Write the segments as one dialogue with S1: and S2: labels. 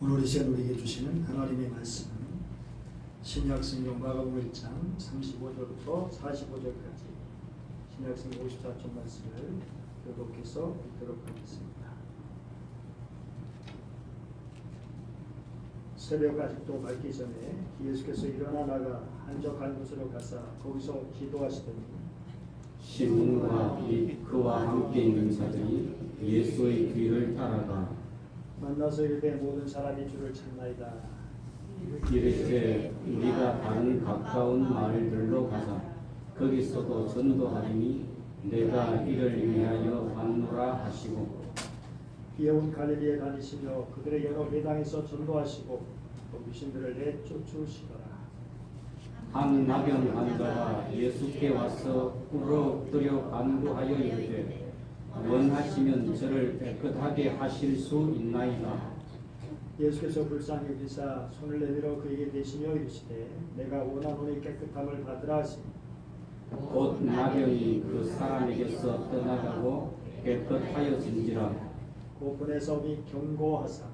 S1: 오늘 이 시간 우리에게 주시는 하나님의 말씀은 신약성경 마가복음 1장 35절부터 45절까지 신약성경 54쪽 말씀을 교독해서 읽도록 하겠습니다. 새벽 아직도 밝기 전에 예수께서 일어나 나가 한적한 곳으로 가사 거기서 기도하시더니
S2: 시몬과 및 그와 함께 있는 자들이 예수의 뒤를 따라가
S1: 만나서 이르되 모든 사람이 주를 찾나이다.
S2: 이르되 우리가 다른 가까운 마을들로 가자. 거기서도 전도하리니 내가 이를 위하여 왔노라 하시고
S1: 비온 갈릴리에 다니시며 그들의 여러 회당에서 전도하시고 또 귀신들을 내쫓으시더라.
S2: 한 나병 환자가 예수께 와서 꿇어뜨려 간구하여 이르되 원하시면 저를 깨끗하게 하실 수 있나이다.
S1: 예수께서 불쌍히 여기사 손을 내밀어 그에게 대시며 이르시되 내가 원하노니 깨끗함을 받으라 하시니
S2: 곧 나병이 그 사람에게서 떠나가고 깨끗하여진지라.
S1: 곧 보내서 및 경고하사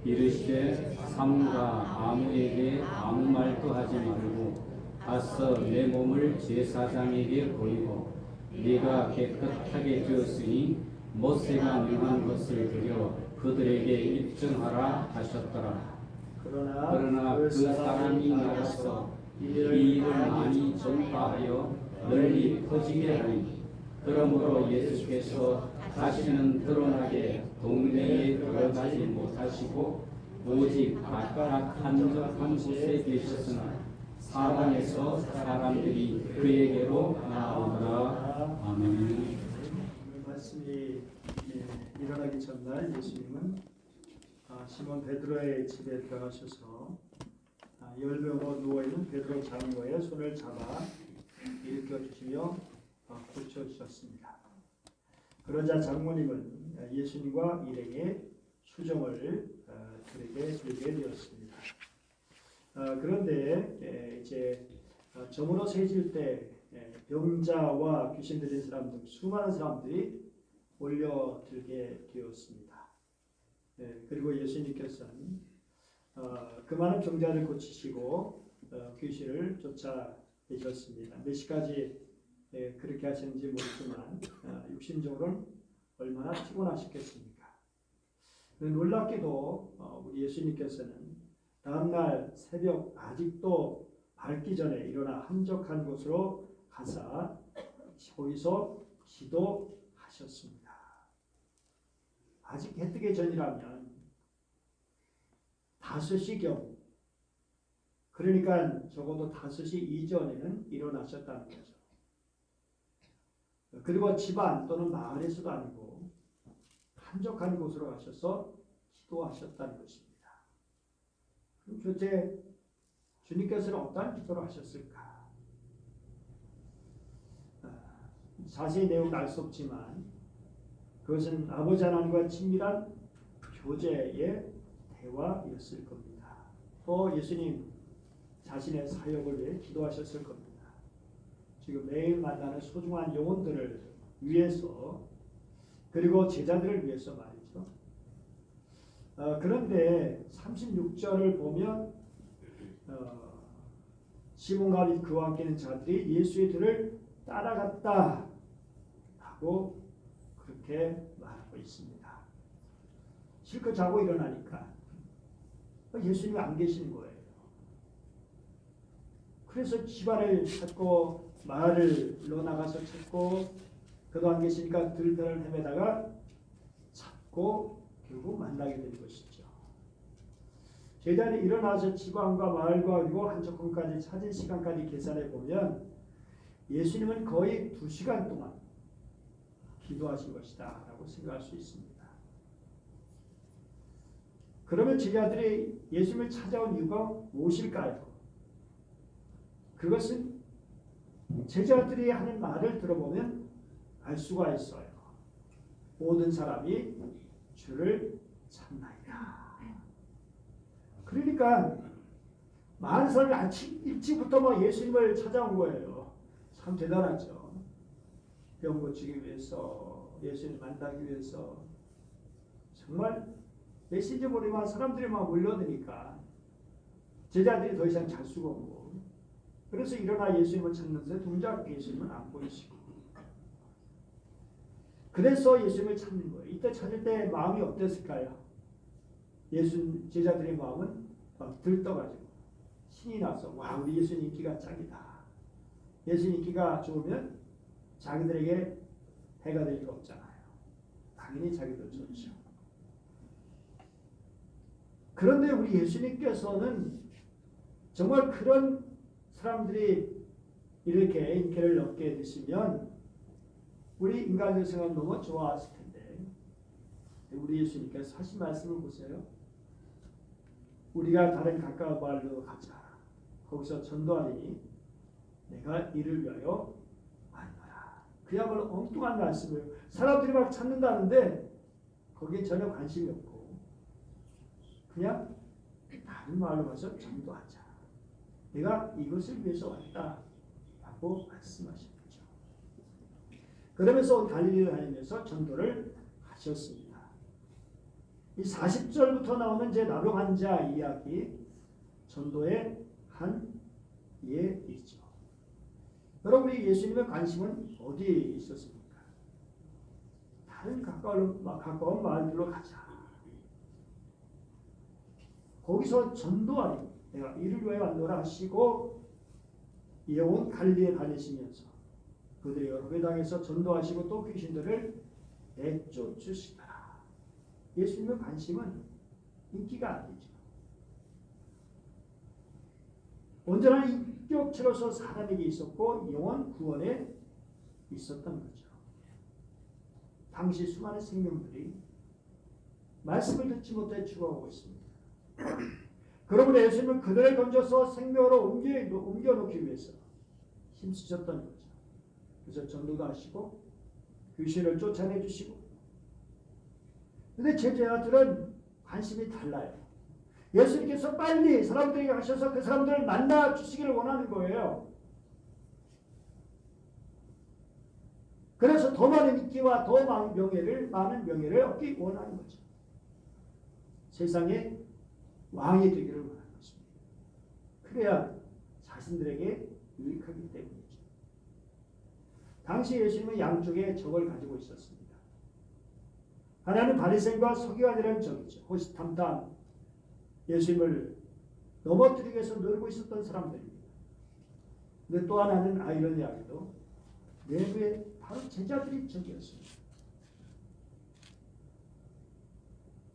S2: 이르시되 삼가 아무에게 아무 말도 하지 말고 가서 내 몸을 제사장에게 보이고 네가 깨끗하게 되었으니 모세가 명한 것을 드려 그들에게 입증하라 하셨더라. 그러나 그 사람이 나가서 이 일을 많이 전파하여 널리 퍼지게 하니 그러므로 예수께서 다시는 드러나게 동네에 들어가지 못하시고 오직 각각 한적한 곳에 계셨으나 사방에서 사람들이 그에게로 나오더라. 아멘.
S1: 오늘 말씀이 일어나기 전날 예수님은 시몬 베드로의 집에 들어가셔서 10명으로 누워있는 베드로 장로의 손을 잡아 일으켜 주시며 고쳐주셨습니다. 그러자 장모님은 예수님과 일행의 수정을 그에게 들게 되었습니다. 그런데 이제 저물어 세질 때 병자와 귀신 들린 사람 등 수많은 사람들이 몰려들게 되었습니다. 그리고 예수님께서는 그 많은 병자를 고치시고 귀신을 쫓아내셨습니다. 몇 시까지 그렇게 하시는지 모르지만 육신적으로는 얼마나 피곤하셨겠습니까? 놀랍게도 우리 예수님께서는 다음날 새벽 아직도 밝기 전에 일어나 한적한 곳으로 가사 거기서 기도하셨습니다. 아직 해 뜨기 전이라면 5시경, 그러니까 적어도 5시 이전에는 일어나셨다는 거죠. 그리고 집안 또는 마을에서도 아니고 한적한 곳으로 가셔서 기도하셨다는 것입니다. 그럼 도대체 주님께서는 어떠한 기도를 하셨을까? 자세히 내용은 알 수 없지만 그것은 아버지 하나님과 친밀한 교제의 대화였을 겁니다. 또 예수님 자신의 사역을 위해 기도하셨을 겁니다. 지금 매일 만나는 소중한 영혼들을 위해서 그리고 제자들을 위해서 말이죠. 그런데 36절을 보면 시몬과 및 그와 함께 있는 자들이 예수의 뒤를 따라갔다 하고 그렇게 말하고 있습니다. 실컷 자고 일어나니까 예수님이 안 계시는 거예요. 그래서 집안을 찾고 마을을 나가서 찾고 그도 안 계시니까 들들 헤매다가 찾고 결국 만나게 된 것이죠. 제자들이 일어나서 지방과 마을과 그리고 한적함까지 찾은 시간까지 계산해 보면 예수님은 거의 2시간 동안 기도하신 것이다 라고 생각할 수 있습니다. 그러면 제자들이 예수님을 찾아온 이유가 무엇일까요? 그것은 제자들이 하는 말을 들어보면 알 수가 있어요. 모든 사람이 주를 찾나이다. 그러니까 많은 사람이 아침 일찍부터 예수님을 찾아온 거예요. 참 대단하죠. 병 고치기 위해서, 예수님 만나기 위해서 정말 몇시인지 모르지만 사람들이 막 몰려드니까 제자들이 더 이상 잘 수가 없고, 그래서 일어나 예수님을 찾는데 동작 예수님은 안 보이시고, 그래서 예수님을 찾는 거예요. 이때 찾을 때 마음이 어땠을까요? 제자들의 마음은 막 들떠가지고 신이 나서, 와, 우리 예수님 인기가 짱이다. 예수님 인기가 좋으면 자기들에게 해가 될 리 없잖아요. 당연히 자기도 좋죠. 그런데 우리 예수님께서는 정말 그런 사람들이 이렇게 인기를 얻게 되시면 우리 인간의 생활 너무 좋아하실 텐데, 우리 예수님께서 하신 말씀을 보세요. 우리가 다른 가까운 마을로 가자. 거기서 전도하리니 내가 이를 위하여 왔노라. 그야말로 엉뚱한 말씀을, 사람들이 막 찾는다는데 거기에 전혀 관심이 없고 그냥 다른 마을로 가서 전도하자. 내가 이것을 위해서 왔다 라고 말씀하신 거죠. 그러면서 온 갈릴리를 다니면서 전도를 하셨습니다. 이 40절부터 나오는 제 나병 환자 이야기, 전도의 한 예이죠. 여러분, 우리 예수님의 관심은 어디에 있었습니까? 다른 가까운 마을들로 가자. 거기서 전도하리. 내가 이를 위하여 왔노라 하시고 온 갈릴리에 다니시면서 그들의 여러 회당에서 전도하시고 또 귀신들을 내쫓으시더라. 예수님의 관심은 인기가 아니죠. 온전한 인격체로서 사람에게 있었고 영원 구원에 있었던 거죠. 당시 수많은 생명들이 말씀을 듣지 못해 죽어가고 있습니다. 그러므로 예수님은 그들을 건져서 생명으로 옮겨놓기 위해서 힘쓰셨던 거죠. 그래서 전도도 하시고 귀신을 쫓아내주시고. 그런데 제자들은 관심이 달라요. 예수님께서 빨리 사람들에게 가셔서 그 사람들을 만나 주시기를 원하는 거예요. 그래서 더 많은 인기와 더 많은 명예를 얻기 원하는 거죠. 세상에 왕이 되기를 원하는 것입니다. 그래야 자신들에게 유익하기 때문이죠. 당시 예수님은 양쪽에 적을 가지고 있었습니다. 하나는 바리새인과 서기관이라는 적이죠. 호시탐탐 예수님을 넘어뜨리기 위해서 놀고 있었던 사람들입니다. 근데 또 하나는 아이러니하게도 내부에 바로 제자들이 적이었습니다.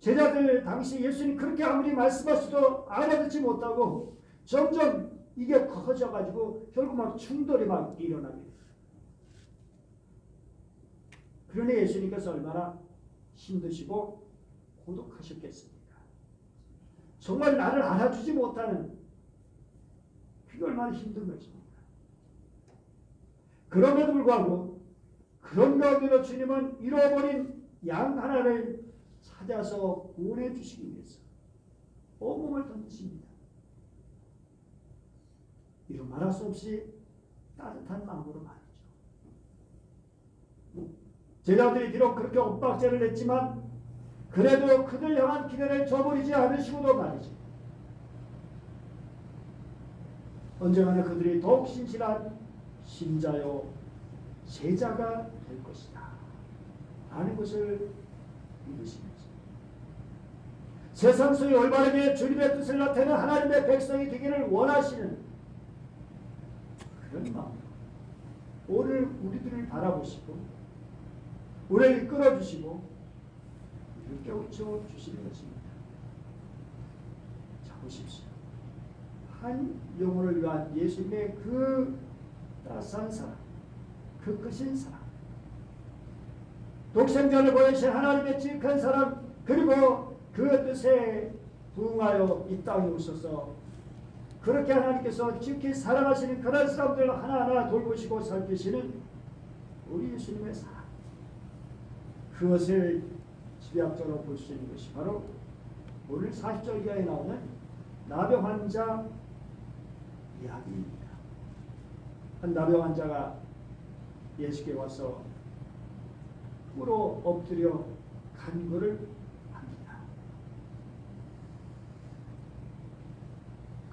S1: 제자들 당시 예수님 그렇게 아무리 말씀하셔도 알아듣지 못하고 점점 이게 커져가지고 결국 막 충돌이 막 일어나게 돼요. 그러니 예수님께서 얼마나 힘드시고 고독하셨겠습니까? 정말 나를 알아주지 못하는, 그게 얼마나 힘든 것입니까? 그럼에도 불구하고 그런 가운데로 주님은 잃어버린 양 하나를 찾아서 구원해 주시기 위해서 온몸을 던지십니다. 이런 말할 수 없이 따뜻한 마음으로 말이죠. 제자들이 비록 그렇게 엇박자를 냈지만 그래도 그들 향한 기대를 저버리지 않으시고도 말이죠. 언젠가는 그들이 더욱 신실한 신자요 제자가 될 것이다 하는 것을 믿으시면서 세상 속에 올바르게 주님의 뜻을 나타내는 하나님의 백성이 되기를 원하시는 그런 마음, 오늘 우리들을 바라보시고 우리를 이끌어주시고 우리를 깨우쳐 주시는 것입니다. 자, 보십시오. 한 영혼을 위한 예수님의 그 따스한 사랑, 그 크신 사랑, 독생자를 보내신 하나님의 지극한 사랑, 그리고 그 뜻에 부응하여 이 땅에 오셔서 그렇게 하나님께서 지극히 사랑하시는 그런 사람들 하나하나 돌보시고 살피시는 우리 예수님의 사랑, 그것을 집약적으로 볼 수 있는 것이 바로 오늘 40절 이하에 나오는 나병 환자 이야기입니다. 한 나병 환자가 예수께 와서 꿇어 엎드려 간구를 합니다.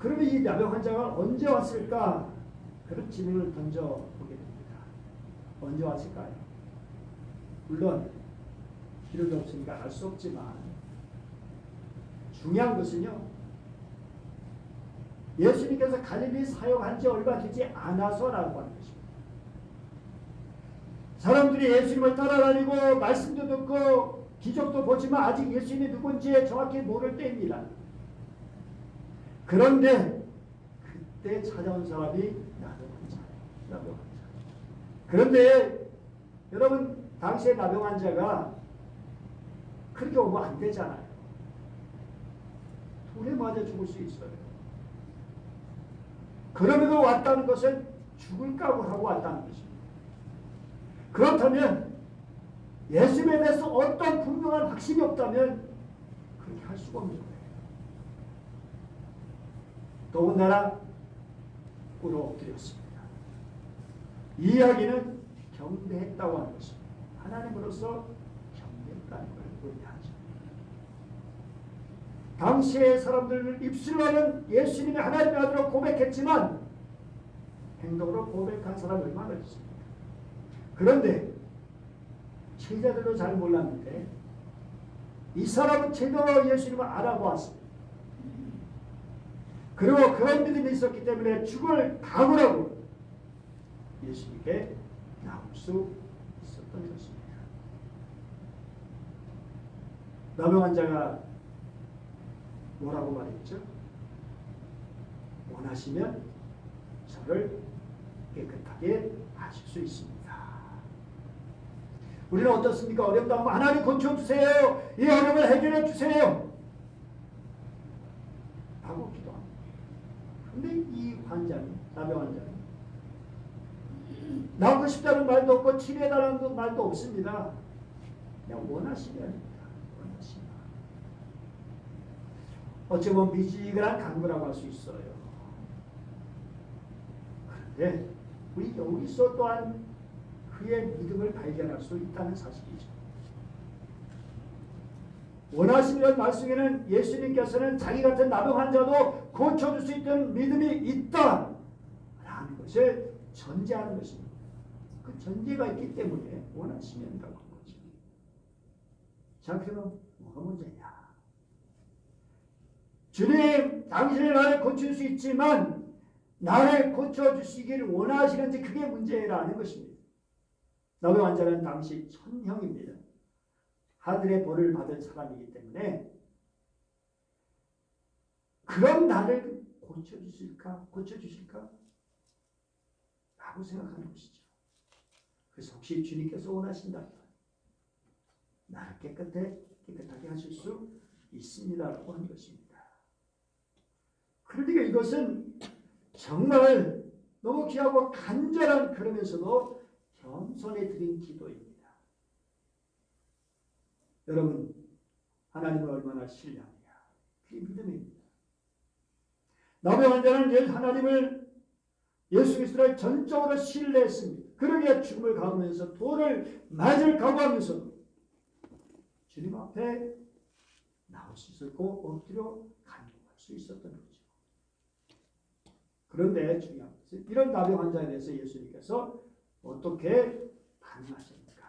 S1: 그러면 이 나병 환자가 언제 왔을까? 그런 질문을 던져보게 됩니다. 언제 왔을까요? 물론 기록이 없으니까 알 수 없지만 중요한 것은요, 예수님께서 갈릴리 사역한 지 얼마 되지 않아서라고 하는 것입니다. 사람들이 예수님을 따라다니고 말씀도 듣고 기적도 보지만 아직 예수님이 누군지 정확히 모를 때입니다. 그런데 그때 찾아온 사람이 나병 환자. 그런데 여러분, 당시에 나병 환자가 그렇게 오면 안 되잖아요. 돌에 맞아 죽을 수 있어요. 그럼에도 왔다는 것은 죽을 각오하고 왔다는 것입니다. 그렇다면 예수님에 대해서 어떤 분명한 확신이 없다면 그렇게 할 수가 없는 거예요. 더군다나 꿇어 엎드렸습니다. 이 이야기는 경배했다고 하는 것입니다. 하나님으로서 경배했다는 걸 의미하죠. 당시의 사람들 입술로는 예수님이 하나님의 아들로 고백했지만 행동으로 고백한 사람이 얼마나 있습니까? 그런데 제자들도 잘 몰랐는데 이 사람은 제대로 예수님을 알아보았습니다. 그리고 그런 믿음이 있었기 때문에 죽을 각오라고 예수님께 나올 수 있었던 것입니다. 나병 환자가 뭐라고 말했죠? 원하시면 저를 깨끗하게 하실 수 있습니다. 우리는 어떻습니까? 어렵다고 하면 하나님 고쳐주세요. 이 어려움을 해결해 주세요. 라고 기도합니다. 근데 이 환자는, 나병 환자는 나오고 싶다는 말도 없고 치료해달라는 말도 없습니다. 그냥 원하시면 합니다. 원하시면. 어찌 보면 미지근한 간구라고 할 수 있어요. 그런데 우리 여기서 또한 그의 믿음을 발견할 수 있다는 사실이죠. 원하시면 말씀에는 예수님께서는 자기 같은 나병 환자도 고쳐줄 수 있는 믿음이 있다라는 것을 전제하는 것입니다. 그 전제가 있기 때문에 원하시면이라고 한 거죠. 자, 그러면 뭐가 문제냐? 주님, 당신이 나를 고칠 수 있지만 나를 고쳐주시기를 원하시는지 그게 문제라는 것입니다. 나병 환자는 당시 천형입니다. 하늘의 벌을 받은 사람이기 때문에 그런 나를 고쳐주실까? 라고 생각하는 것이죠. 그래서 혹시 주님께서 원하신다면 나를 깨끗하게 하실 수 있습니다라고 하는 것입니다. 그러니까 이것은 정말 너무 귀하고 간절한, 그러면서도 겸손에 드린 기도입니다. 여러분, 하나님을 얼마나 신뢰하느냐, 그게 믿음입니다. 나병 환자는 하나님을, 예수 그리스도를 전적으로 신뢰했습니다. 그러기에 죽음을 각오하면서 돌을 맞을 각오하면서 주님 앞에 나올 수 있었고 엎드려 간구할 수 있었던 거죠. 그런데 중요한 것은 이런 나병 환자에 대해서 예수님께서 어떻게 반응하십니까?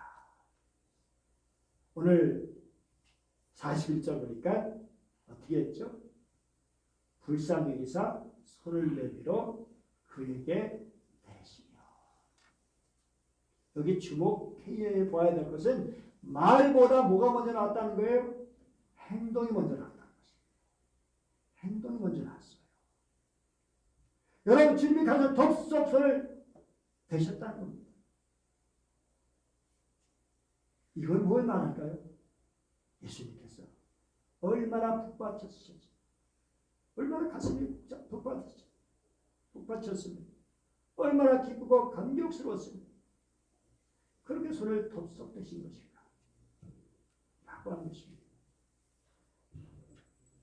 S1: 오늘 41절 보니까 어떻게 했죠? 불쌍히 여기사 손을 내밀어 그에게 대시며. 여기 주목해 보아야 될 것은 말보다 뭐가 먼저 나왔다는 거예요? 행동이 먼저 나왔다는 것입니다. 행동이 먼저 나왔어요. 여러분, 주님이 가서 덥석 손을 대셨다는 겁니다. 이건 뭘 말할까요? 예수님께서 얼마나 북받쳤을지, 얼마나 가슴이 북받쳤습니다. 얼마나 기쁘고 감격스러웠습니다. 그렇게 손을 덥석 대신 것인가 라고 하는 것입니다.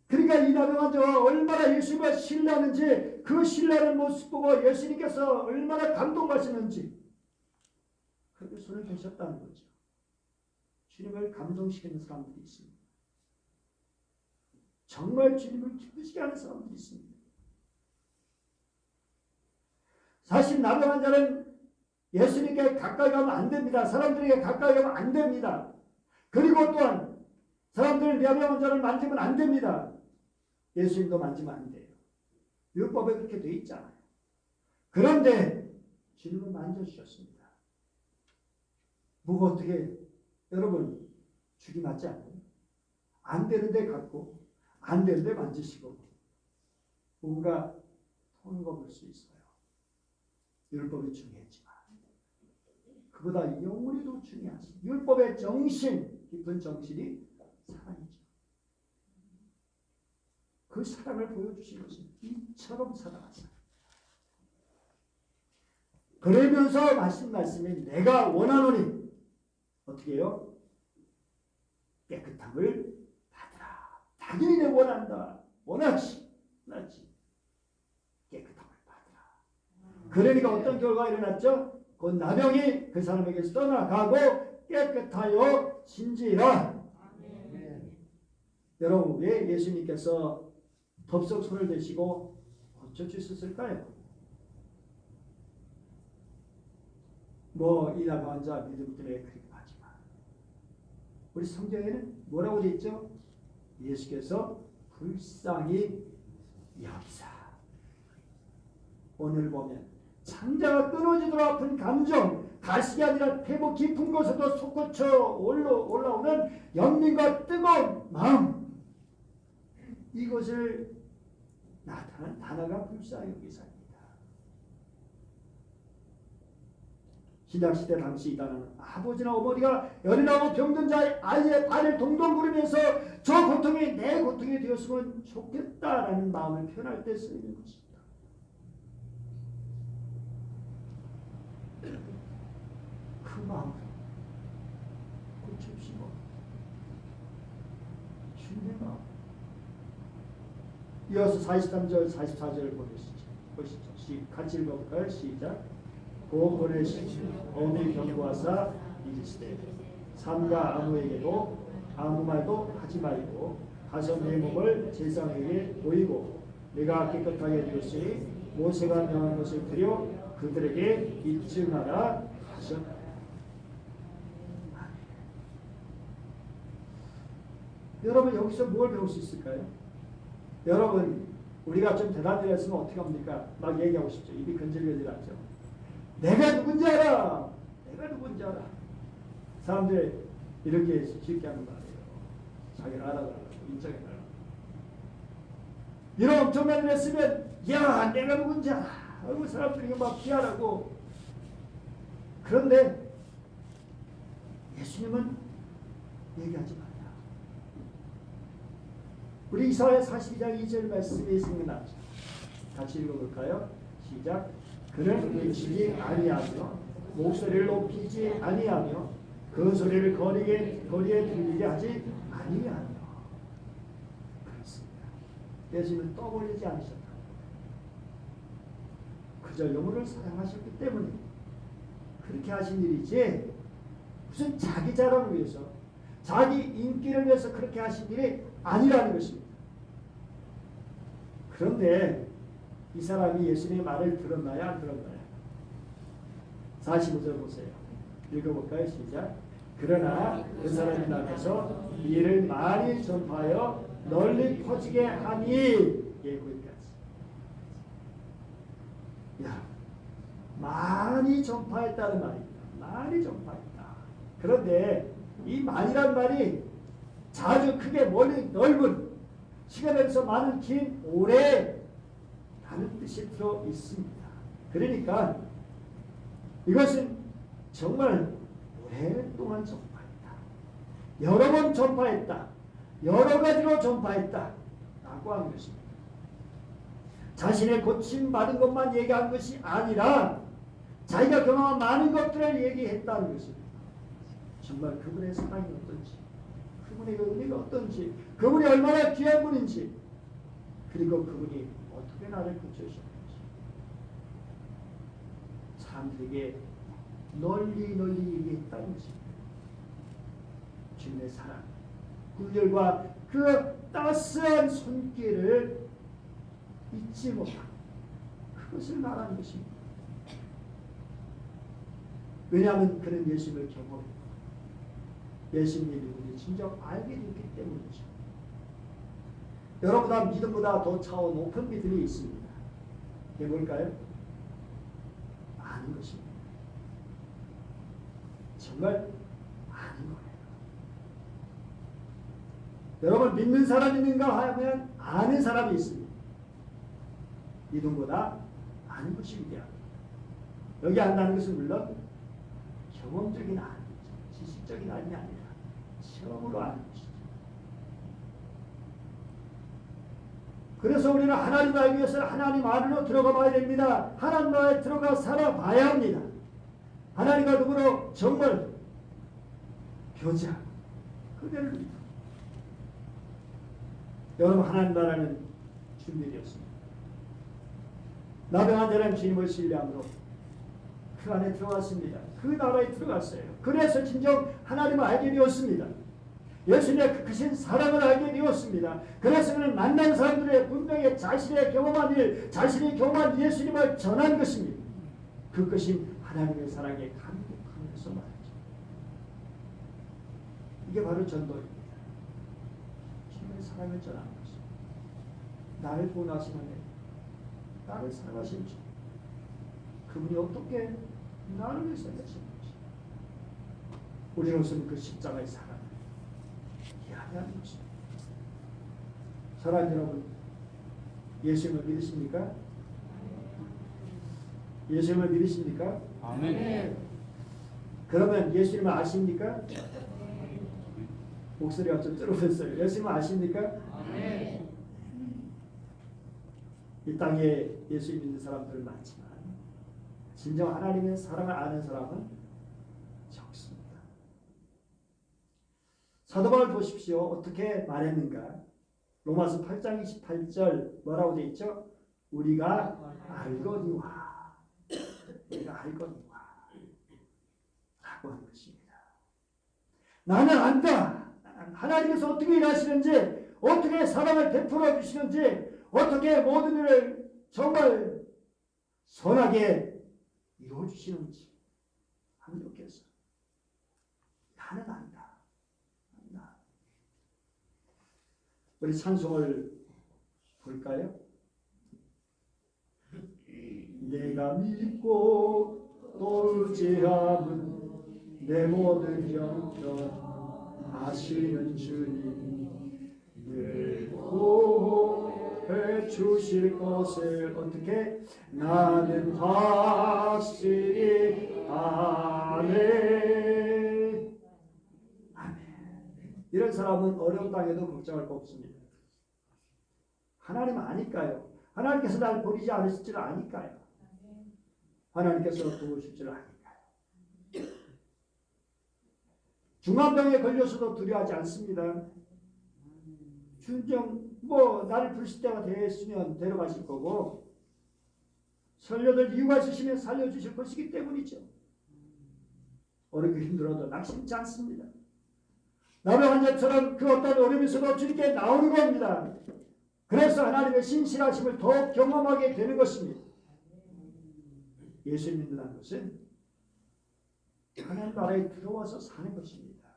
S1: 그러니까 이 나병 환자가 얼마나 예수님을 신뢰하는지, 그 신뢰하는 모습 보고 예수님께서 얼마나 감동하시는지 그렇게 손을 대셨다는 거죠. 주님을 감동시키는 사람들이 있습니다. 정말 주님을 기쁘시게 하는 사람들이 있습니다. 사실 나병한 자는 예수님께 가까이 가면 안 됩니다. 사람들에게 가까이 가면 안 됩니다. 그리고 또한 사람들 나병한 자를 만지면 안 됩니다. 예수님도 만지면 안 돼요. 율법에 그렇게 돼 있잖아요. 그런데 주님은 만져주셨습니다. 뭐가 어떻게 여러분 죽이 맞지 않나요? 안 되는데 갖고 안 되는데 만지시고 뭔가 통과 볼 수 있어요. 율법이 중요했지만 그보다 영혼이 더 중요하지. 율법의 정신, 깊은 정신이 사랑이죠. 그 사랑을 보여주신 것은 이처럼 사랑하세요. 그러면서 말씀이 내가 원하노니 어떻게 해요? 깨끗함을 받으라. 당연히 내가 원한다. 원하지. 깨끗함을 받으라. 그러니까 어떤 결과가 일어났죠? 곧 나병이 그 사람에게서 떠나가고 깨끗하여 진지라. 여러분 왜 예수님께서 덥석 손을 대시고 고쳐주셨을까요? 이 나병한 자 믿음 때문에 그렇게 하지만 우리 성경에는 뭐라고 되어 있죠? 예수께서 불쌍히 여기사. 오늘 보면 창자가 끊어지도록 아픈 감정, 가식이 아니라 태보 깊은 곳에도 솟구쳐 올라오는 연민과 뜨거운 마음, 이것을 나타낸 단어가 불쌍히 여기사입니다. 신약시대 당시 이 단어는 아버지나 어머니가 열이나고 병든 자의 아이의 발을 동동 구르면서 저 고통이 내 고통이 되었으면 좋겠다라는 마음을 표현할 때 쓰이는 것입니다. 그 마음을 고쳐주시고 주님의 마음. 이어서 43절 44절 보시죠. 같이 읽어볼까요? 시작. 고 보내시니 어미 경고하사 이르시되 삼가 아무에게도 아무 말도 하지 말고 가서 내 몸을 제사장에게 보이고 내가 깨끗하게 되었으니 모세가 명한 것을 드려 그들에게 입증하라 하셨다. 여러분 여기서 뭘 배울 수 있을까요? 여러분 우리가 좀 대단히 했으면 어떻게 합니까? 막 얘기하고 싶죠. 입이 근질근질하죠. 내가 누군지 알아. 내가 누군지 알아. 사람들 이렇게 쉽게 하는 말이에요. 자기를 알아달라고 인정해달라고. 이런 엄청난 일 했으면 야 내가 누군지 알아. 아이고 사람들이 막 피하라고. 그런데 예수님은 얘기하지 말라. 우리 이사야 42장 2절 말씀이 생각나죠. 같이 읽어볼까요? 시작. 그는 외치지 아니하며 목소리를 높이지 아니하며 그 소리를 거리에 들리게 하지 아니하며. 그렇습니다. 예수님은 떠벌리지 않으셨다. 그저 영혼을 사랑하셨기 때문에 그렇게 하신 일이지 무슨 자기 자랑을 위해서 자기 인기를 위해서 그렇게 하신 일이 아니라는 것입니다. 그런데 이 사람이 예수님의 말을 들었나요? 안 들었나요? 45절 보세요. 읽어볼까요? 시작. 그러나 그 사람이 나가서 이를 많이 전파하여 널리 퍼지게 하니. 예고까지. 야, 많이 전파했다는 말입니다. 많이 전파했다. 그런데 이 많이란 말이 자주 크게 멀리 넓은 시간에서 많은 긴 오래 다른 뜻이 들어 있습니다. 그러니까 이것은 정말 오랫동안 전파했다. 여러 번 전파했다. 여러 가지로 전파했다. 라고 하는 것입니다. 자신의 고침받은 것만 얘기한 것이 아니라 자기가 경험한 많은 것들을 얘기했다는 것입니다. 정말 그분의 사랑이 어떤지, 그분의 은혜가 어떤지, 그분이 얼마나 귀한 분인지, 그리고 그분이 어떻게 나를 고쳐주셨는지 사람들에게 널리 얘기했다는 것입니다. 주님의 사랑, 긍휼과 그 따스한 손길을 잊지 못하고 그것을 말하는 것입니다. 왜냐하면 그는 예수님을 경험했고 예수님이 누군지 진정 알게 됐기 때문이죠. 여러분보다 믿음보다 더 차원 높은 믿음이 있습니다. 그게 뭘까요? 아는 것입니다. 정말 아는 거예요. 여러분 믿는 사람이 있는가 하면 아는 사람이 있습니다. 믿음보다 아는 것이 위대합니다. 여기 안다는 것은 물론 경험적인 아는 거죠. 지식적인 아는 아니라 체험으로 아는 것이죠. 그래서 우리는 하나님 알기 위해서는 하나님 안으로 들어가 봐야 됩니다. 하나님 안에 들어가 살아봐야 합니다. 하나님과 누구로 정말 교제하고 그대를 믿고 여러분 하나님 나라는 준비되었습니다. 나병한 자는 주님을 신뢰함으로 그 안에 들어갔습니다. 그 나라에 들어갔어요. 그래서 진정 하나님을 알게 되었습니다. 예수님의 크신 사랑을 알게 되었습니다. 그래서 그는 만난 사람들의 분명히 자신의 경험한 일, 자신이 경험한 예수님을 전한 것입니다. 그것이 하나님의 사랑에 감격하면서 말이죠. 이게 바로 전도입니다. 주님의 사랑을 전하는 것입니다. 나를 구원하신 하나님, 나를 사랑하신 주, 그분이 어떻게 나를 위해서 하신 것입니다. 우리로서는 그 십자가의 사랑을 이해하는 것입니다. 사랑하는 여러분, 예수님을 믿으십니까? 예수님을 믿으십니까?
S2: 아멘.
S1: 그러면 예수님을 아십니까? 목소리가 좀 들어오셨어요. 예수님을 아십니까?
S2: 아멘.
S1: 이 땅에 예수 믿는 사람들 많지만 진정 하나님의 사랑을 아는 사람은 적습니다. 사도 바울 보십시오. 어떻게 말했는가? 로마서 8장 28절 뭐라고 되어 있죠? 우리가 알거니와 우리가 알거니와 라고 하는 것입니다. 나는 안다. 하나님께서 어떻게 일하시는지, 어떻게 사랑을 베풀어 주시는지, 어떻게 모든 일을 정말 선하게 이루어 주시는지 하나님께서 나는 안다. 안다. 우리 찬송을 볼까요? 내가 믿고 또 의지함은 내 모든 형편 아시는 주님 늘 보호해 주실 것을 어떻게 나는 확실히 아네. 아멘. 이런 사람은 어려운 땅에도 걱정할 거 없습니다. 하나님 아니까요. 하나님께서 날 버리지 않으실 줄 아니까요. 하나님께서 도우실 줄 아니까요. 중환병에 걸려서도 두려워하지 않습니다. 준정 나를 부르실 때가 됐으면 데려가실 거고 살려들 이유가 있으시면 살려주실 것이기 때문이죠. 어렵고 힘들어도 낙심치 않습니다. 나병 환자처럼 그 어떤 어려움에서도 주님께 나오는 겁니다. 그래서 하나님의 신실하심을 더욱 경험하게 되는 것입니다. 예수 믿는다는 것은 하나님 나라에 들어와서 사는 것입니다.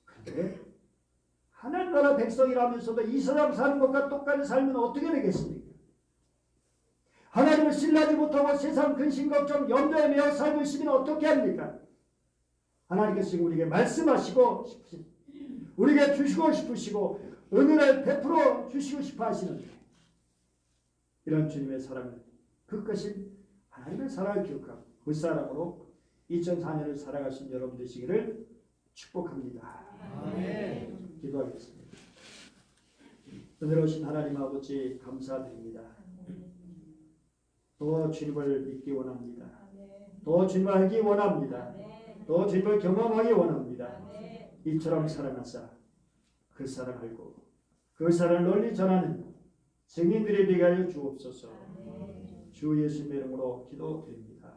S1: 그런데 하나님 나라 백성이라면서도 이 세상 사는 것과 똑같이 살면 어떻게 되겠습니까? 하나님을 신뢰하지 못하고 세상 근심 걱정 염려에 매여 살고 있으면 어떻게 합니까? 하나님께서 지금 우리에게 말씀하시고 싶으신, 우리에게 주시고 싶으시고 은혜를 베풀어 주시고 싶어 하시는데 이런 주님의 사랑은 그것이 하나님의 사랑을 기억하고 그 사랑으로 2004년을 살아가신 여러분 되시기를 축복합니다. 아멘. 기도하겠습니다. 은혜로우신 하나님 아버지 감사드립니다. 더 주님을 믿기 원합니다. 더 주님을 알기 원합니다. 더 주님을 경험하기 원합니다. 이처럼 사랑하사 그 사랑 알고 그 사랑을 널리 전하는 증인들이 되게 하여 주옵소서. 주 예수님의 이름으로 기도드립니다.